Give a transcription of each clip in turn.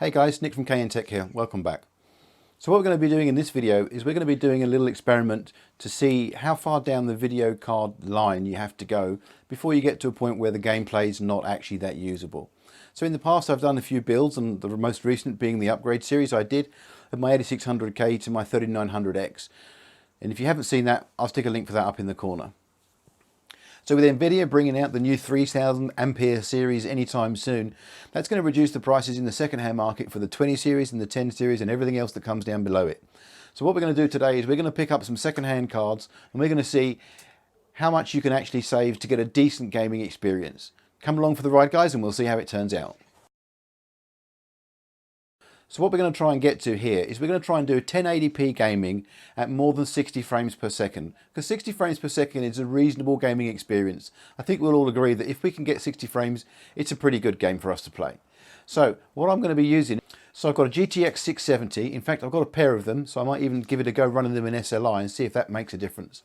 Hey guys, Nick from KN Tech here. Welcome back. So what we're going to be doing in this video is we're going to be doing a little experiment to see how far down the video card line you have to go before you get to a point where the gameplay is not actually that usable. So in the past I've done a few builds, and the most recent being the upgrade series I did of my 8600K to my 3900X. And if you haven't seen that, I'll stick a link for that up in the corner. So with NVIDIA bringing out the new 3000 ampere series anytime soon, that's going to reduce the prices in the second-hand market for the 20 series and the 10 series and everything else that comes down below it. So what we're going to do today is we're going to pick up some second-hand cards and we're going to see how much you can actually save to get a decent gaming experience. Come along for the ride, guys, and we'll see how it turns out. So what we're going to try and get to here is we're going to try and do 1080p gaming at more than 60 frames per second, because 60 frames per second is a reasonable gaming experience. I think we'll all agree that if we can get 60 frames, it's a pretty good game for us to play. So what I'm going to be using, so I've got a GTX 670. In fact, I've got a pair of them, so I might even give it a go running them in SLI and see if that makes a difference.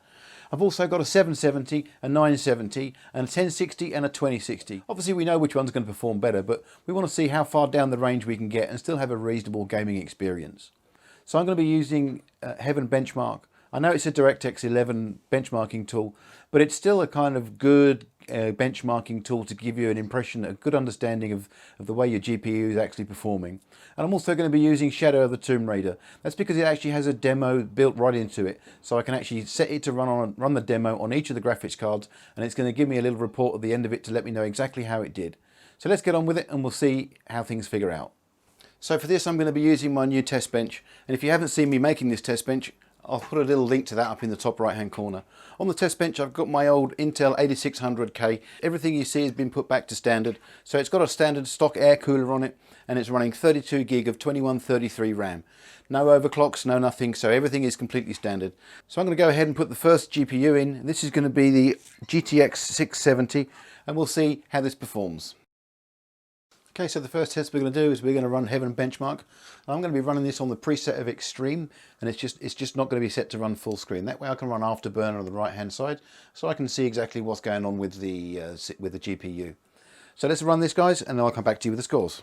I've also got a 770, a 970, and a 1060 and a 2060. Obviously we know which one's going to perform better, but we want to see how far down the range we can get and still have a reasonable gaming experience. So I'm going to be using Heaven Benchmark. I know it's a DirectX 11 benchmarking tool, but it's still a kind of good benchmarking tool to give you an impression, a good understanding of the way your GPU is actually performing. And I'm also going to be using Shadow of the Tomb Raider. That's because it actually has a demo built right into it, so I can actually set it to run the demo on each of the graphics cards, and it's going to give me a little report at the end of it to let me know exactly how it did. So let's get on with it and we'll see how things figure out. So for this I'm going to be using my new test bench, and if you haven't seen me making this test bench, I'll put a little link to that up in the top right hand corner. On the test bench I've got my old Intel 8600K. Everything you see has been put back to standard. So it's got a standard stock air cooler on it, and it's running 32 gig of 2133 RAM. No overclocks, no nothing, so everything is completely standard. So I'm going to go ahead and put the first GPU in. This is going to be the GTX 670, and we'll see how this performs. Okay, so the first test we're going to do is we're going to run Heaven Benchmark. I'm going to be running this on the preset of Extreme, and it's just not going to be set to run full screen. That way I can run Afterburner on the right hand side, so I can see exactly what's going on with the GPU. So let's run this, guys, and then I'll come back to you with the scores.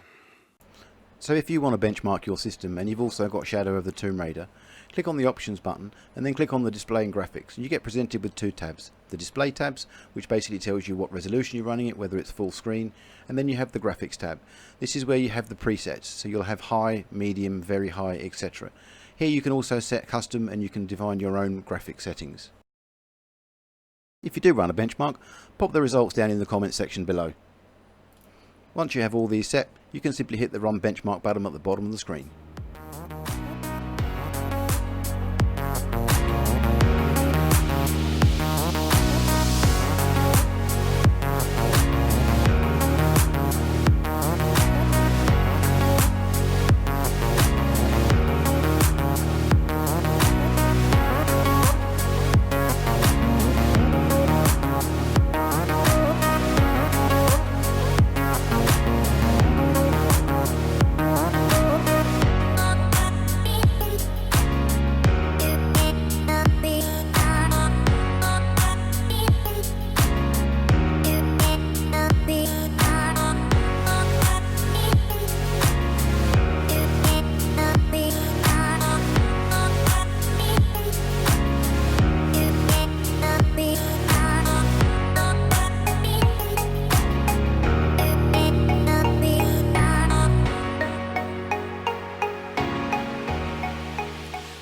So if you want to benchmark your system and you've also got Shadow of the Tomb Raider, click on the Options button and then click on the Display and Graphics, and you get presented with two tabs. The Display tabs, which basically tells you what resolution you're running it, whether it's full screen, and then you have the Graphics tab. This is where you have the presets, so you'll have high, medium, very high, etc. Here you can also set custom and you can define your own graphic settings. If you do run a benchmark, pop the results down in the comments section below. Once you have all these set, you can simply hit the Run Benchmark button at the bottom of the screen.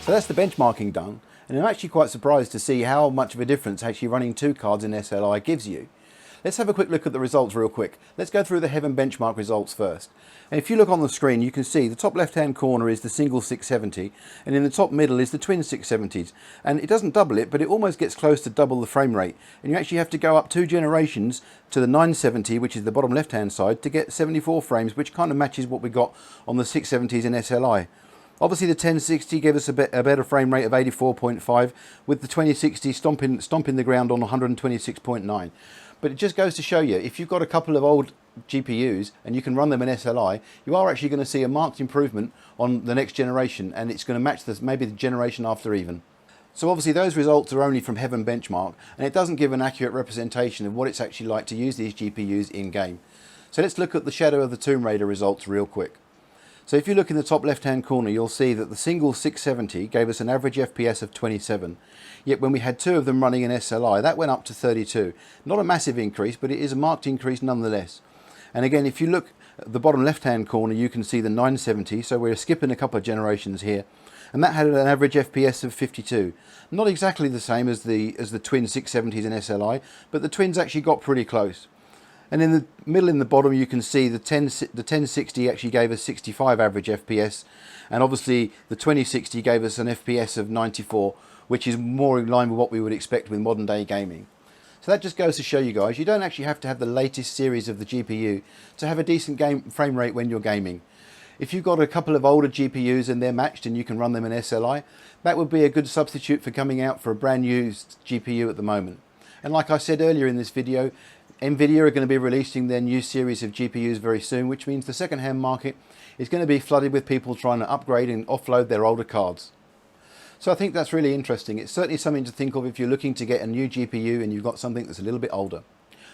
So that's the benchmarking done, and I'm actually quite surprised to see how much of a difference actually running two cards in SLI gives you. Let's have a quick look at the results real quick. Let's go through the Heaven Benchmark results first. And if you look on the screen, you can see the top left hand corner is the single 670, and in the top middle is the twin 670s. And it doesn't double it, but it almost gets close to double the frame rate. And you actually have to go up 2 generations to the 970, which is the bottom left hand side, to get 74 frames, which kind of matches what we got on the 670s in SLI. Obviously the 1060 gave us a better frame rate of 84.5, with the 2060 stomping the ground on 126.9. But it just goes to show you, if you've got a couple of old GPUs and you can run them in SLI, you are actually going to see a marked improvement on the next generation, and it's going to match maybe the generation after even. So obviously those results are only from Heaven Benchmark, and it doesn't give an accurate representation of what it's actually like to use these GPUs in game. So let's look at the Shadow of the Tomb Raider results real quick. So if you look in the top left hand corner, you'll see that the single 670 gave us an average FPS of 27, yet when we had two of them running in SLI, that went up to 32. Not a massive increase, but it is a marked increase nonetheless. And again, if you look at the bottom left hand corner, you can see the 970, so we're skipping a couple of generations here, and that had an average FPS of 52. Not exactly the same as the twin 670s in SLI, but the twins actually got pretty close. And in the middle, in the bottom, you can see the 1060 actually gave us 65 average FPS, and obviously the 2060 gave us an FPS of 94, which is more in line with what we would expect with modern day gaming. So that just goes to show you guys, you don't actually have to have the latest series of the GPU to have a decent game frame rate when you're gaming. If you've got a couple of older GPUs and they're matched and you can run them in SLI, that would be a good substitute for coming out for a brand new GPU at the moment. And like I said earlier in this video, Nvidia are going to be releasing their new series of GPUs very soon, which means the second-hand market is going to be flooded with people trying to upgrade and offload their older cards. So I think that's really interesting. It's certainly something to think of if you're looking to get a new GPU and you've got something that's a little bit older.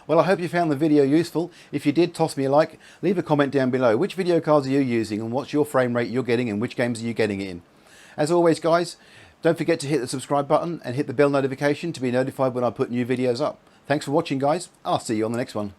Well, I hope you found the video useful. If you did, toss me a like, leave a comment down below. Which video cards are you using and what's your frame rate you're getting and which games are you getting it in? As always, guys, don't forget to hit the subscribe button and hit the bell notification to be notified when I put new videos up. Thanks for watching, guys. I'll see you on the next one.